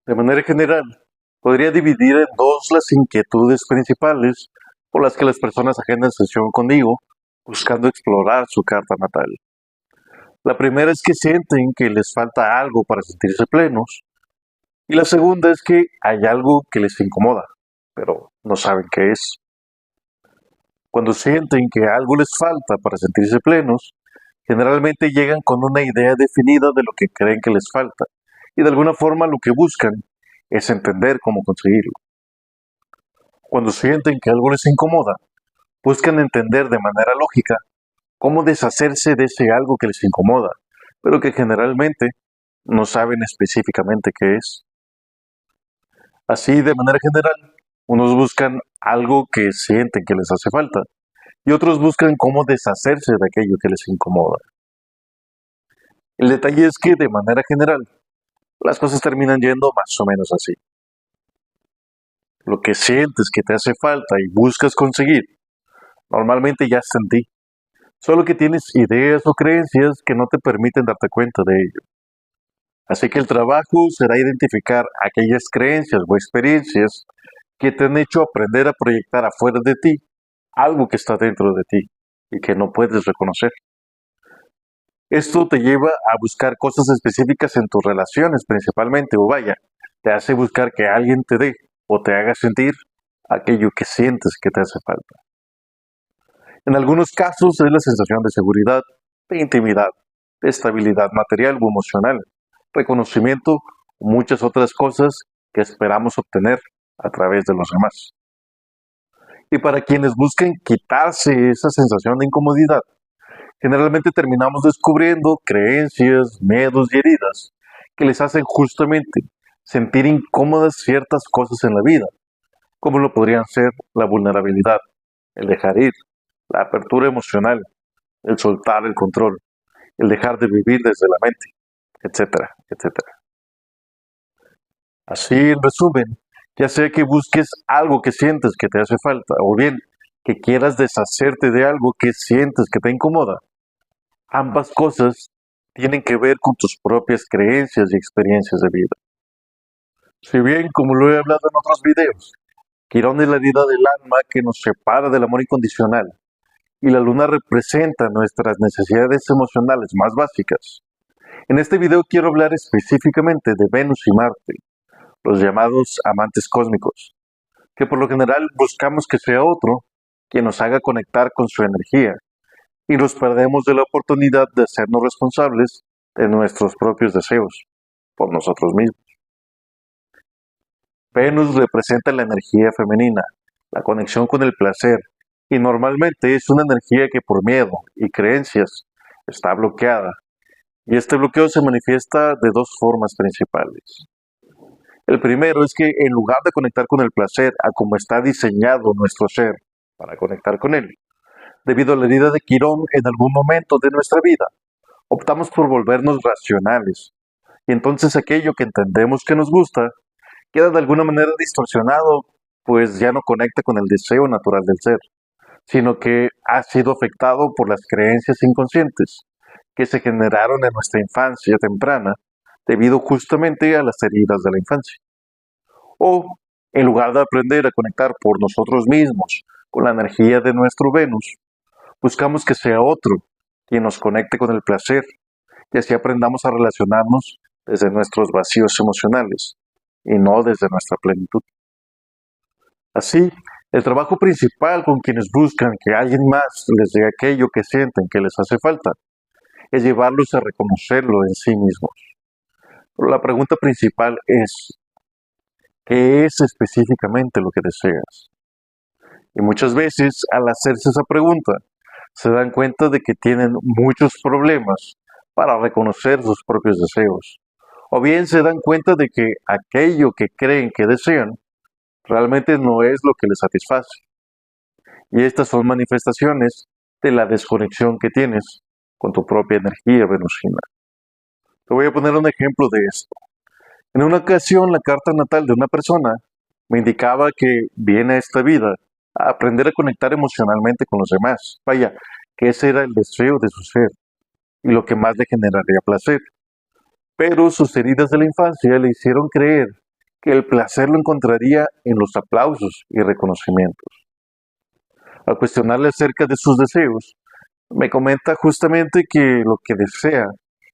De manera general, podría dividir en dos las inquietudes principales por las que las personas agendan sesión conmigo buscando explorar su carta natal. La primera es que sienten que les falta algo para sentirse plenos y la segunda es que hay algo que les incomoda, pero no saben qué es. Cuando sienten que algo les falta para sentirse plenos, generalmente llegan con una idea definida de lo que creen que les falta y de alguna forma lo que buscan es entender cómo conseguirlo. Cuando sienten que algo les incomoda, buscan entender de manera lógica cómo deshacerse de ese algo que les incomoda, pero que generalmente no saben específicamente qué es. Así, de manera general, unos buscan algo que sienten que les hace falta y otros buscan cómo deshacerse de aquello que les incomoda. El detalle es que, de manera general, las cosas terminan yendo más o menos así. Lo que sientes que te hace falta y buscas conseguir, normalmente ya está en ti, solo que tienes ideas o creencias que no te permiten darte cuenta de ello. Así que el trabajo será identificar aquellas creencias o experiencias que te han hecho aprender a proyectar afuera de ti algo que está dentro de ti y que no puedes reconocer. Esto te lleva a buscar cosas específicas en tus relaciones principalmente, o vaya, te hace buscar que alguien te dé o te haga sentir aquello que sientes que te hace falta. En algunos casos es la sensación de seguridad, de intimidad, de estabilidad material o emocional, reconocimiento o muchas otras cosas que esperamos obtener a través de los demás. Y para quienes busquen quitarse esa sensación de incomodidad, generalmente terminamos descubriendo creencias, miedos y heridas que les hacen justamente sentir incómodas ciertas cosas en la vida, como lo podrían ser la vulnerabilidad, el dejar ir, la apertura emocional, el soltar el control, el dejar de vivir desde la mente, etcétera, etcétera. Así, en resumen, ya sea que busques algo que sientes que te hace falta, o bien que quieras deshacerte de algo que sientes que te incomoda, ambas cosas tienen que ver con tus propias creencias y experiencias de vida. Si bien, como lo he hablado en otros videos, Quirón es la herida del alma que nos separa del amor incondicional y la luna representa nuestras necesidades emocionales más básicas. En este video quiero hablar específicamente de Venus y Marte, los llamados amantes cósmicos, que por lo general buscamos que sea otro quien nos haga conectar con su energía y nos perdemos de la oportunidad de hacernos responsables de nuestros propios deseos por nosotros mismos. Venus representa la energía femenina, la conexión con el placer, y normalmente es una energía que por miedo y creencias está bloqueada, y este bloqueo se manifiesta de dos formas principales. El primero es que en lugar de conectar con el placer a como está diseñado nuestro ser para conectar con él, debido a la herida de Quirón en algún momento de nuestra vida, optamos por volvernos racionales, y entonces aquello que entendemos que nos gusta queda de alguna manera distorsionado, pues ya no conecta con el deseo natural del ser, sino que ha sido afectado por las creencias inconscientes que se generaron en nuestra infancia temprana debido justamente a las heridas de la infancia. O, en lugar de aprender a conectar por nosotros mismos con la energía de nuestro Venus, buscamos que sea otro quien nos conecte con el placer y así aprendamos a relacionarnos desde nuestros vacíos emocionales y no desde nuestra plenitud. Así, el trabajo principal con quienes buscan que alguien más les dé aquello que sienten que les hace falta es llevarlos a reconocerlo en sí mismos. Pero la pregunta principal es, ¿qué es específicamente lo que deseas? Y muchas veces, al hacerse esa pregunta, se dan cuenta de que tienen muchos problemas para reconocer sus propios deseos. O bien se dan cuenta de que aquello que creen que desean realmente no es lo que les satisface. Y estas son manifestaciones de la desconexión que tienes con tu propia energía venusina. Te voy a poner un ejemplo de esto. En una ocasión, la carta natal de una persona me indicaba que viene a esta vida a aprender a conectar emocionalmente con los demás. Vaya, que ese era el deseo de su ser y lo que más le generaría placer. Pero sus heridas de la infancia le hicieron creer que el placer lo encontraría en los aplausos y reconocimientos. Al cuestionarle acerca de sus deseos, me comenta justamente que lo que desea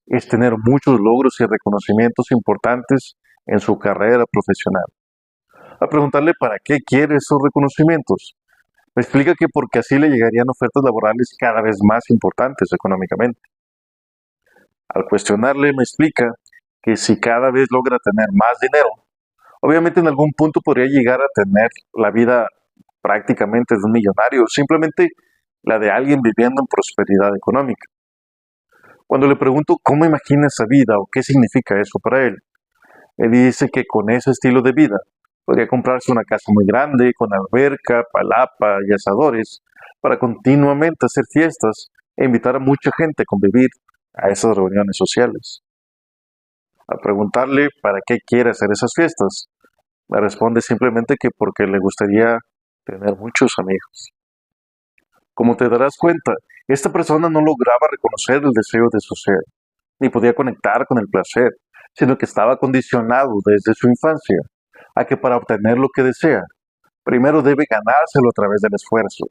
es tener muchos logros y reconocimientos importantes en su carrera profesional. Al preguntarle para qué quiere esos reconocimientos, me explica que porque así le llegarían ofertas laborales cada vez más importantes económicamente. Al cuestionarle, me explica que si cada vez logra tener más dinero, obviamente en algún punto podría llegar a tener la vida prácticamente de un millonario, simplemente la de alguien viviendo en prosperidad económica. Cuando le pregunto cómo imagina esa vida o qué significa eso para él, él dice que con ese estilo de vida podría comprarse una casa muy grande, con alberca, palapa y asadores, para continuamente hacer fiestas e invitar a mucha gente a convivir a esas reuniones sociales. Al preguntarle para qué quiere hacer esas fiestas, me responde simplemente que porque le gustaría tener muchos amigos. Como te darás cuenta, esta persona no lograba reconocer el deseo de su ser, ni podía conectar con el placer, sino que estaba condicionado desde su infancia a que para obtener lo que desea, primero debe ganárselo a través del esfuerzo,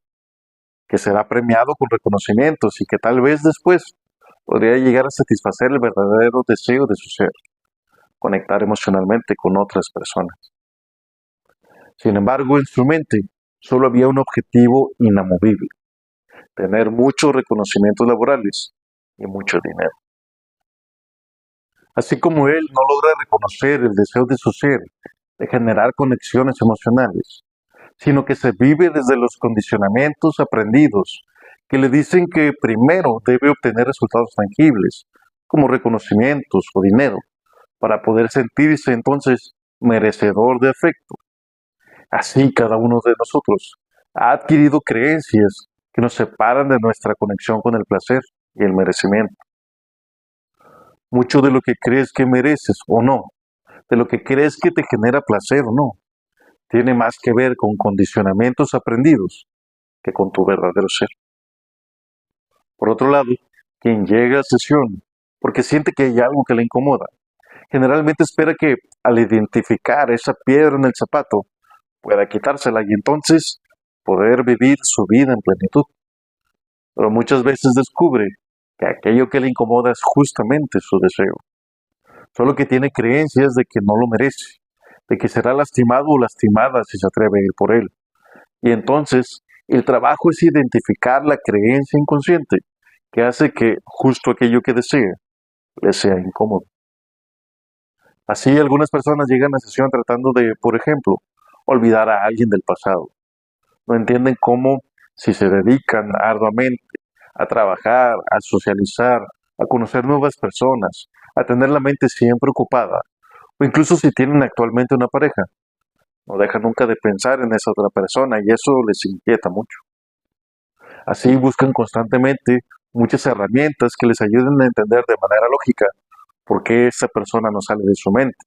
que será premiado con reconocimientos y que tal vez después podría llegar a satisfacer el verdadero deseo de su ser, conectar emocionalmente con otras personas. Sin embargo, en su mente solo había un objetivo inamovible: tener muchos reconocimientos laborales y mucho dinero. Así como él no logra reconocer el deseo de su ser de generar conexiones emocionales, sino que se vive desde los condicionamientos aprendidos que le dicen que primero debe obtener resultados tangibles, como reconocimientos o dinero, para poder sentirse entonces merecedor de afecto. Así cada uno de nosotros ha adquirido creencias que nos separan de nuestra conexión con el placer y el merecimiento. Mucho de lo que crees que mereces o no, de lo que crees que te genera placer o no, tiene más que ver con condicionamientos aprendidos que con tu verdadero ser. Por otro lado, quien llega a sesión porque siente que hay algo que le incomoda, generalmente espera que al identificar esa piedra en el zapato pueda quitársela y entonces poder vivir su vida en plenitud. Pero muchas veces descubre que aquello que le incomoda es justamente su deseo, solo que tiene creencias de que no lo merece, de que será lastimado o lastimada si se atreve a ir por él. Y entonces el trabajo es identificar la creencia inconsciente que hace que justo aquello que desea le sea incómodo. Así algunas personas llegan a sesión tratando de, por ejemplo, olvidar a alguien del pasado. No entienden cómo, si se dedican arduamente a trabajar, a socializar, a conocer nuevas personas, a tener la mente siempre ocupada, o incluso si tienen actualmente una pareja, no dejan nunca de pensar en esa otra persona y eso les inquieta mucho. Así buscan constantemente muchas herramientas que les ayuden a entender de manera lógica por qué esa persona no sale de su mente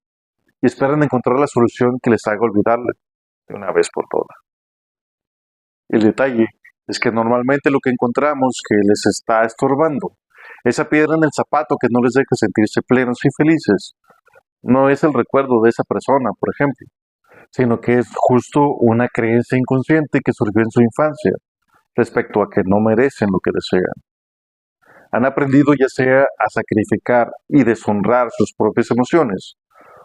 y esperan encontrar la solución que les haga olvidarle de una vez por todas. El detalle es que normalmente lo que encontramos que les está estorbando, esa piedra en el zapato que no les deja sentirse plenos y felices, no es el recuerdo de esa persona, por ejemplo, sino que es justo una creencia inconsciente que surgió en su infancia respecto a que no merecen lo que desean. Han aprendido ya sea a sacrificar y deshonrar sus propias emociones,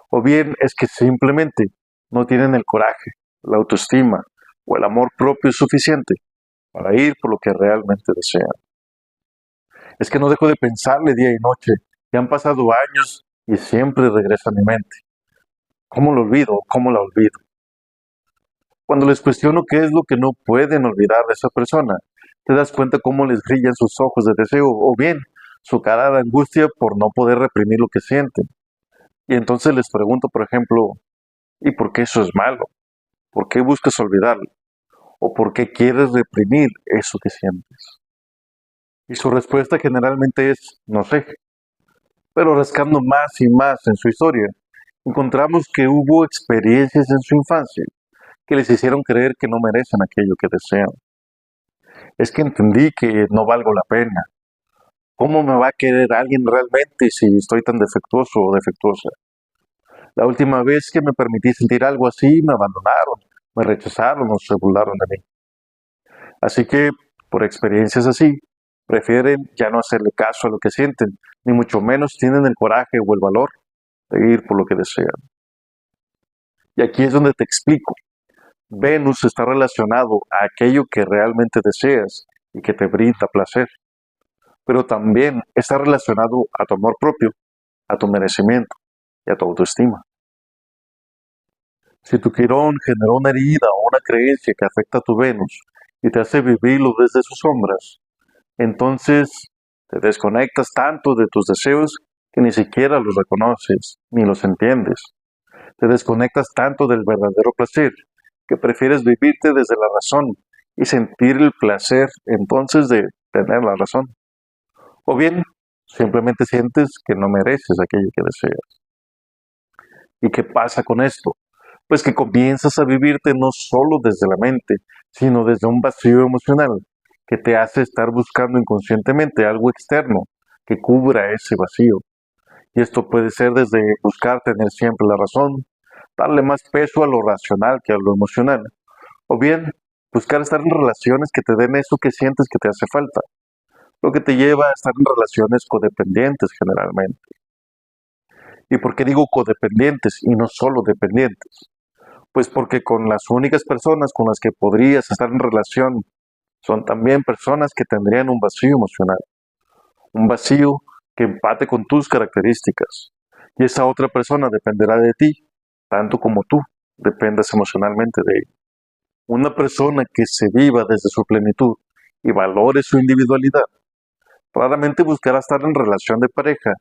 o bien es que simplemente no tienen el coraje, la autoestima o el amor propio suficiente para ir por lo que realmente desean. Es que no dejo de pensarle día y noche, que han pasado años y siempre regresa a mi mente. ¿Cómo lo olvido? ¿Cómo la olvido? Cuando les cuestiono qué es lo que no pueden olvidar de esa persona, te das cuenta cómo les brillan sus ojos de deseo o bien su cara de angustia por no poder reprimir lo que sienten. Y entonces les pregunto, por ejemplo, ¿y por qué eso es malo? ¿Por qué buscas olvidarlo? ¿O por qué quieres reprimir eso que sientes? Y su respuesta generalmente es, no sé. Pero rascando más y más en su historia, encontramos que hubo experiencias en su infancia que les hicieron creer que no merecen aquello que desean. Es que entendí que no valgo la pena. ¿Cómo me va a querer alguien realmente si estoy tan defectuoso o defectuosa? La última vez que me permití sentir algo así, me abandonaron, me rechazaron o se burlaron de mí. Así que, por experiencias así, prefieren ya no hacerle caso a lo que sienten, ni mucho menos tienen el coraje o el valor de ir por lo que desean. Y aquí es donde te explico. Venus está relacionado a aquello que realmente deseas y que te brinda placer, pero también está relacionado a tu amor propio, a tu merecimiento y a tu autoestima. Si tu Quirón generó una herida o una creencia que afecta a tu Venus y te hace vivirlo desde sus sombras, entonces te desconectas tanto de tus deseos que ni siquiera los reconoces ni los entiendes. Te desconectas tanto del verdadero placer que prefieres vivirte desde la razón y sentir el placer entonces de tener la razón. O bien, simplemente sientes que no mereces aquello que deseas. ¿Y qué pasa con esto? Pues que comienzas a vivirte no solo desde la mente, sino desde un vacío emocional que te hace estar buscando inconscientemente algo externo que cubra ese vacío. Y esto puede ser desde buscar tener siempre la razón, darle más peso a lo racional que a lo emocional, o bien buscar estar en relaciones que te den eso que sientes que te hace falta, lo que te lleva a estar en relaciones codependientes generalmente. ¿Y por qué digo codependientes y no solo dependientes? Pues porque con las únicas personas con las que podrías estar en relación son también personas que tendrían un vacío emocional, un vacío que empate con tus características. Y esa otra persona dependerá de ti, tanto como tú dependas emocionalmente de ella. Una persona que se viva desde su plenitud y valore su individualidad, raramente buscará estar en relación de pareja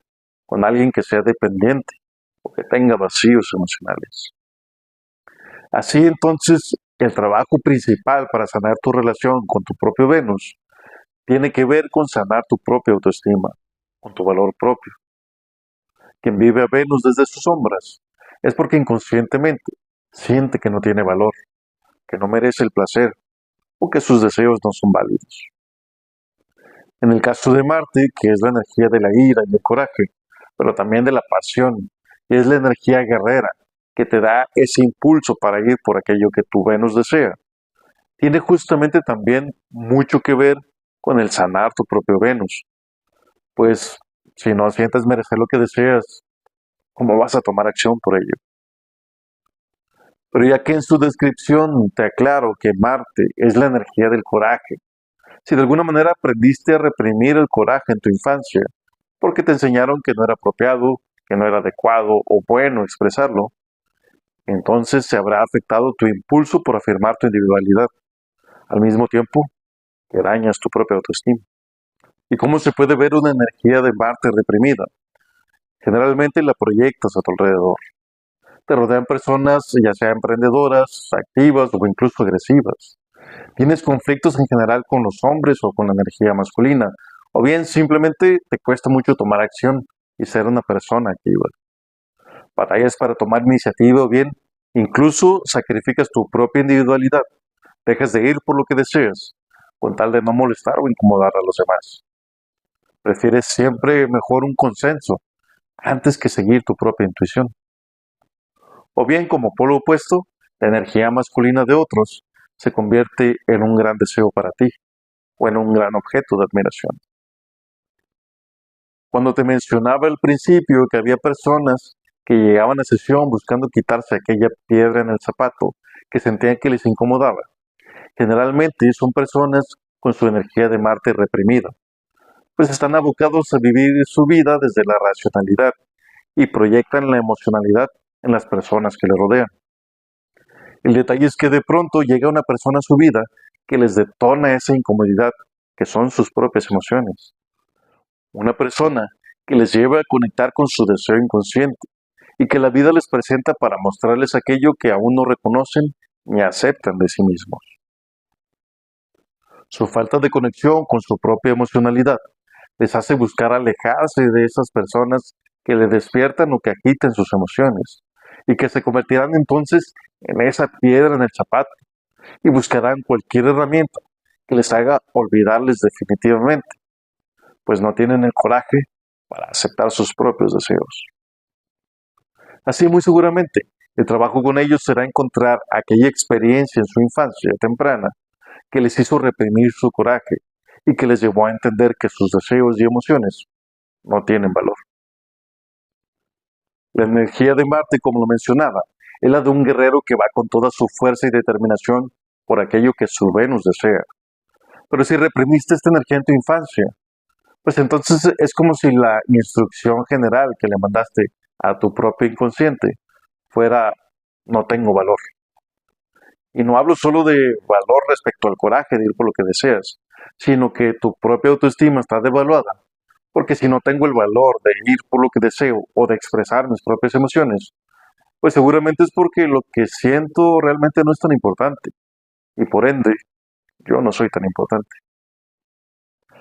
con alguien que sea dependiente o que tenga vacíos emocionales. Así entonces, el trabajo principal para sanar tu relación con tu propio Venus tiene que ver con sanar tu propia autoestima, con tu valor propio. Quien vive a Venus desde sus sombras es porque inconscientemente siente que no tiene valor, que no merece el placer o que sus deseos no son válidos. En el caso de Marte, que es la energía de la ira y el coraje, pero también de la pasión, y es la energía guerrera que te da ese impulso para ir por aquello que tu Venus desea, tiene justamente también mucho que ver con el sanar tu propio Venus. Pues si no sientes merecer lo que deseas, ¿cómo vas a tomar acción por ello? Pero ya que en su descripción te aclaro que Marte es la energía del coraje, si de alguna manera aprendiste a reprimir el coraje en tu infancia, porque te enseñaron que no era apropiado, que no era adecuado o bueno expresarlo, entonces se habrá afectado tu impulso por afirmar tu individualidad, al mismo tiempo que dañas tu propia autoestima. ¿Y cómo se puede ver una energía de Marte reprimida? Generalmente la proyectas a tu alrededor. Te rodean personas, ya sea emprendedoras, activas o incluso agresivas. Tienes conflictos en general con los hombres o con la energía masculina, o bien simplemente te cuesta mucho tomar acción y ser una persona activa. Batallas para tomar iniciativa o bien incluso sacrificas tu propia individualidad. Dejas de ir por lo que deseas, con tal de no molestar o incomodar a los demás. Prefieres siempre mejor un consenso antes que seguir tu propia intuición. O bien, como polo opuesto, la energía masculina de otros se convierte en un gran deseo para ti o en un gran objeto de admiración. Cuando te mencionaba al principio que había personas que llegaban a sesión buscando quitarse aquella piedra en el zapato que sentían que les incomodaba, generalmente son personas con su energía de Marte reprimida, pues están abocados a vivir su vida desde la racionalidad y proyectan la emocionalidad en las personas que le rodean. El detalle es que de pronto llega una persona a su vida que les detona esa incomodidad, que son sus propias emociones. Una persona que les lleva a conectar con su deseo inconsciente y que la vida les presenta para mostrarles aquello que aún no reconocen ni aceptan de sí mismos. Su falta de conexión con su propia emocionalidad les hace buscar alejarse de esas personas que le despiertan o que agitan sus emociones y que se convertirán entonces en esa piedra en el zapato y buscarán cualquier herramienta que les haga olvidarles definitivamente, pues no tienen el coraje para aceptar sus propios deseos. Así, muy seguramente, el trabajo con ellos será encontrar aquella experiencia en su infancia temprana que les hizo reprimir su coraje y que les llevó a entender que sus deseos y emociones no tienen valor. La energía de Marte, como lo mencionaba, es la de un guerrero que va con toda su fuerza y determinación por aquello que su Venus desea. Pero si reprimiste esta energía en tu infancia, pues entonces es como si la instrucción general que le mandaste a tu propio inconsciente fuera no tengo valor. Y no hablo solo de valor respecto al coraje de ir por lo que deseas, sino que tu propia autoestima está devaluada. Porque si no tengo el valor de ir por lo que deseo o de expresar mis propias emociones, pues seguramente es porque lo que siento realmente no es tan importante. Y por ende, yo no soy tan importante.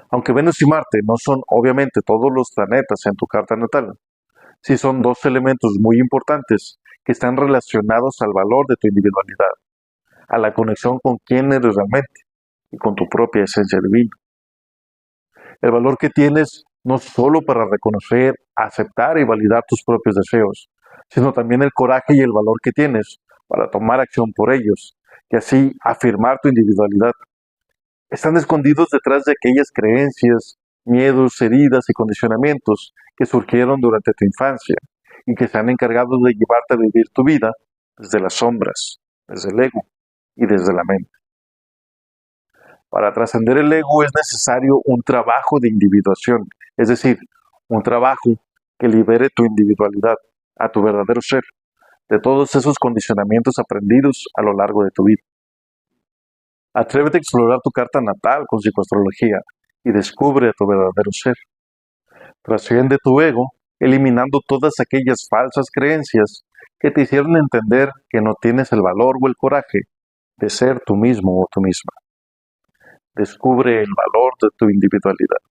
Aunque Venus y Marte no son obviamente todos los planetas en tu carta natal, sí son dos elementos muy importantes que están relacionados al valor de tu individualidad, a la conexión con quién eres realmente y con tu propia esencia divina. El valor que tienes no solo para reconocer, aceptar y validar tus propios deseos, sino también el coraje y el valor que tienes para tomar acción por ellos y así afirmar tu individualidad. Están escondidos detrás de aquellas creencias, miedos, heridas y condicionamientos que surgieron durante tu infancia y que se han encargado de llevarte a vivir tu vida desde las sombras, desde el ego y desde la mente. Para trascender el ego es necesario un trabajo de individuación, es decir, un trabajo que libere tu individualidad a tu verdadero ser de todos esos condicionamientos aprendidos a lo largo de tu vida. Atrévete a explorar tu carta natal con psicoastrología y descubre a tu verdadero ser. Trasciende tu ego, eliminando todas aquellas falsas creencias que te hicieron entender que no tienes el valor o el coraje de ser tú mismo o tú misma. Descubre el valor de tu individualidad.